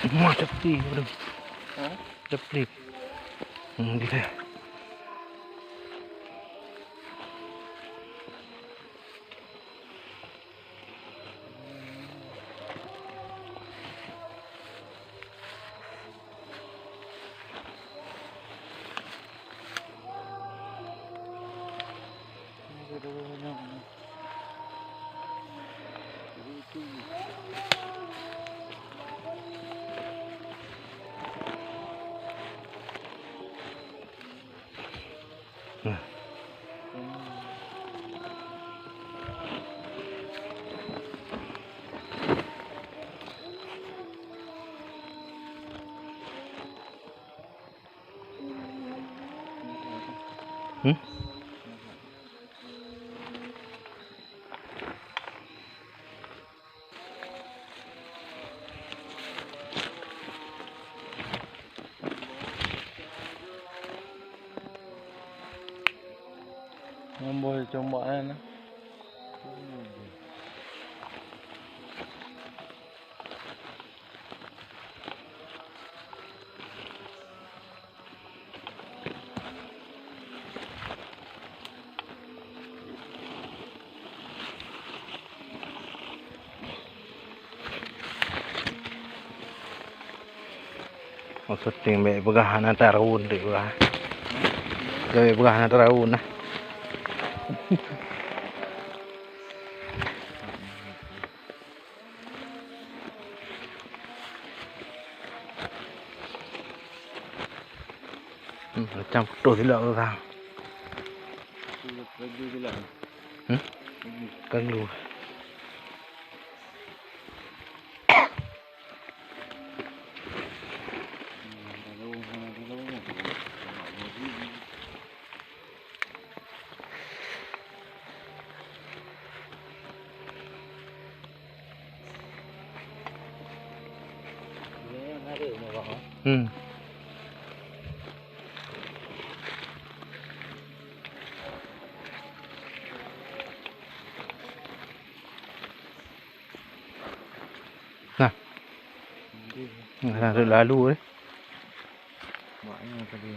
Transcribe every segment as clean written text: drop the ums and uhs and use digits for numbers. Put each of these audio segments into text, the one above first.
Wah, cepi bro. Hah? Cepi. Gitu. Nah. Hmm? Ngomboy combaan na. Maksudnya may bagahan na tarawon di ba? May bagahan na tarawon na. Macam foto sila orang. Lagi bila. Kan lu. Nah. Nggak lalu eh. Maknya tadi.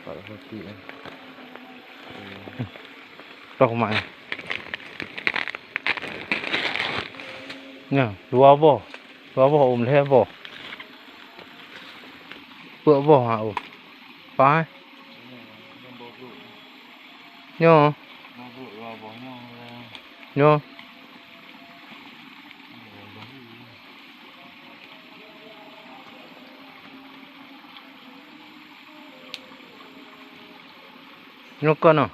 Pak Hoti kan. Tahu mak. Nha, dua bo leh bo. Bữa bo hả ôm. Phải. Nhô. Nhô. Nhô con à?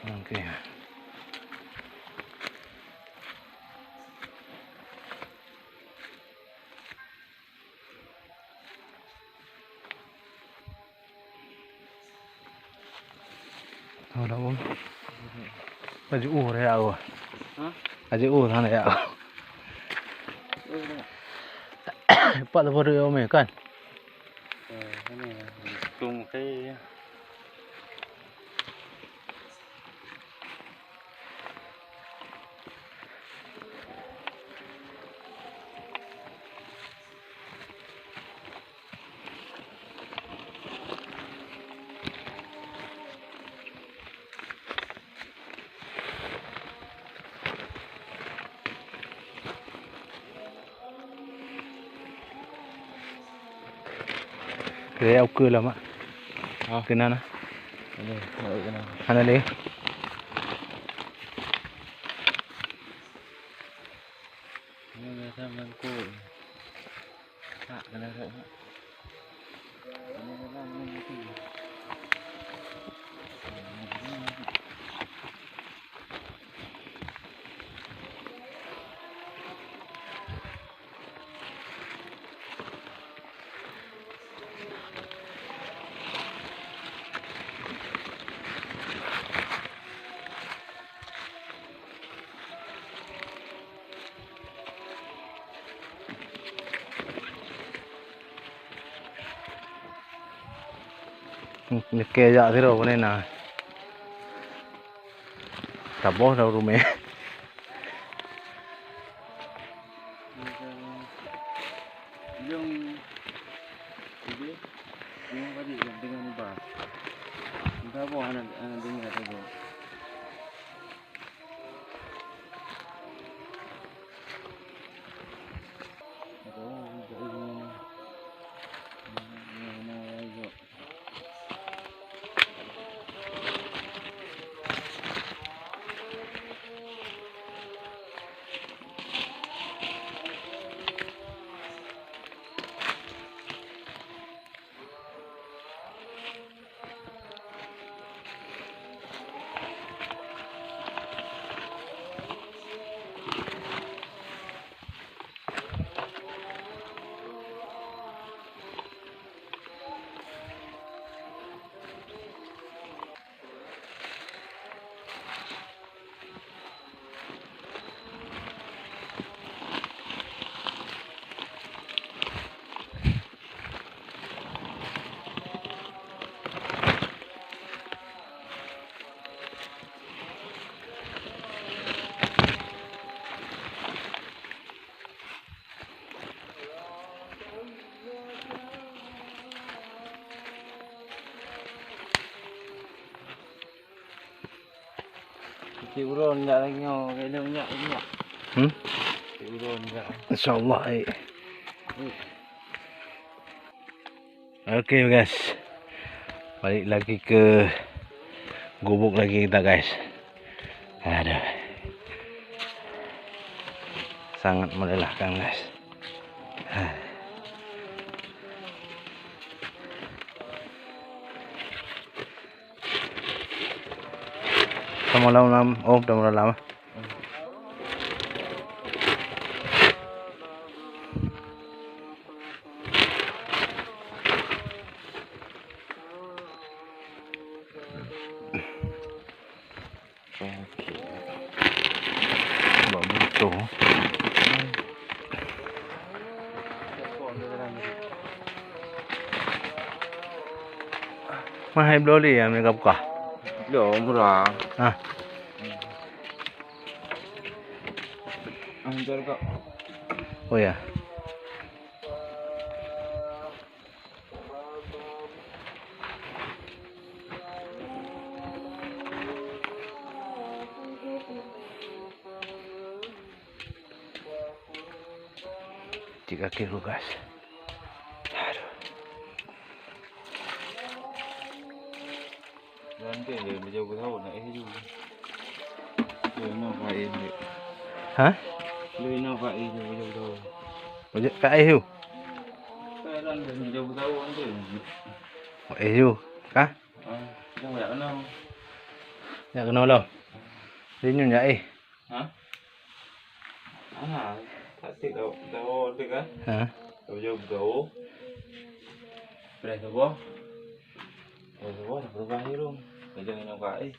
Oke. Thôi đâu không? Bà chịu ủ thế à? Hả? Bà chịu ủ thằng này à? Bạn là vô rượu mày cần? Cái này cùng cái Kaya au ke lama. Ha? Kena na. Ini, nak kena. Ana le. Ini biasa mangku. Tak kena tak. Ini kena mangku. Nikke ja thế rồi nên là tập bó đâu rồi mẹ. Yung ini, yung tadi yang dengan ubah. Entah apa anak dengar tadi. Cik Uron tak lagi ngau, kena minyak. Cik Uron tak. Insyaallah. Oke guys. Balik lagi ke gubuk lagi kita guys. Aduh. Sangat melelahkan guys. Kamu lama oh udah mulai lama. Betul. Mahal beli ya mereka buka. Loh, murah. Ah. Antar kok. Oh ya. Tiga kilo guys. Aduh. Nanti dia menjauh tahu nak juga. Dia nak pakai ni. Hah? Dia nak pakai ni menjauh tahu. Ojek Kak Ayu. Sekarang dia menjauh tahu nanti. Ayu, kah? Kita tak kenal. Ya kenal lo. Dia nyonya Hah? Ah, tak tik tahu tik kan? Hah? Jauh tahu. Berapa? Berapa berubah ni rum? Jangan nak pakai.